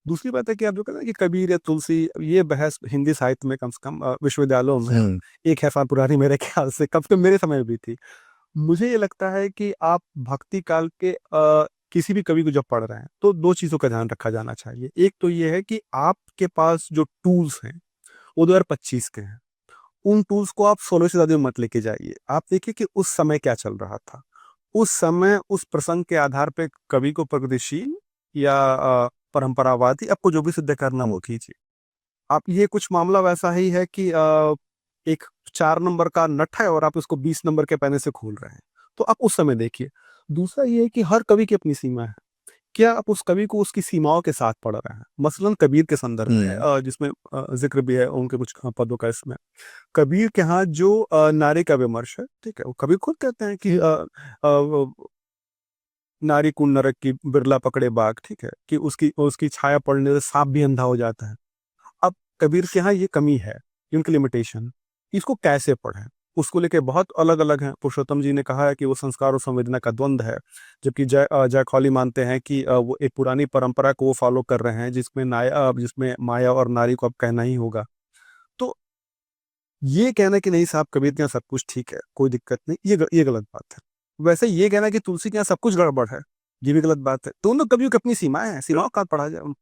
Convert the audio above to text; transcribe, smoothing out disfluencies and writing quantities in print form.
दूसरी बात है कि आप जो कहते हैं कि कबीर या तुलसी, ये बहस हिंदी साहित्य में कम से कम विश्वविद्यालयों में हम्म। एक है साल पुरानी, मेरे ख्याल से कम से कम मेरे समय में भी थी। मुझे ये लगता है कि आप भक्ति काल के किसी भी कवि को जब पढ़ रहे हैं तो दो चीजों का ध्यान रखा जाना चाहिए। एक तो ये है कि आपके पास जो टूल्स हैं वो 2025 के हैं। उन टूल्स को आप 16 से ज्यादा मत लेके जाइए। आप देखिए कि उस समय क्या चल रहा था। उस समय उस प्रसंग के आधार पे कवि को प्रगतिशील या परंपरावादी, आपको जो भी सिद्ध करना वो कीजिए। आप ये कुछ मामला वैसा ही है कि एक 4 नंबर का नट है और आप उसको 20 नंबर के पेने से खोल रहे हैं, तो आप उस समय देखिए। दूसरा ये है कि हर कवि की अपनी सीमा है। क्या आप उस कवि को उसकी सीमाओं के साथ पढ़ रहे हैं? मसलन कबीर के संदर्भ में हम्म। जिसमें जिक्र भी है उनके कुछ पदों का इसमें। कबीर के यहाँ जो नारी का विमर्श है, ठीक है, वो कबीर खुद कहते हैं कि नारी कुन नरक की बिरला पकड़े बाघ, ठीक है, कि उसकी उसकी छाया पड़ने से सांप भी अंधा हो जाता है। अब कबीर के यहाँ ये कमी है, उनकी लिमिटेशन। इसको कैसे पढ़ें, उसको लेके बहुत अलग अलग हैं। पुरुषोत्तम जी ने कहा है कि वो संस्कार और संवेदना का द्वंद्व है, जबकि जय खौली मानते हैं कि वो एक पुरानी परंपरा को वो फॉलो कर रहे हैं जिसमें माया और नारी को अब कहना ही होगा। तो ये कहना कि नहीं साहब कबीर के यहाँ सब कुछ ठीक है, कोई दिक्कत नहीं, ये गलत बात है। वैसे ये कहना कि तुलसी के यहाँ सब कुछ गड़बड़ है, ये भी गलत बात है। दोनों कवियों की अपनी सीमाएं हैं, सीमाओं का पढ़ा जाए।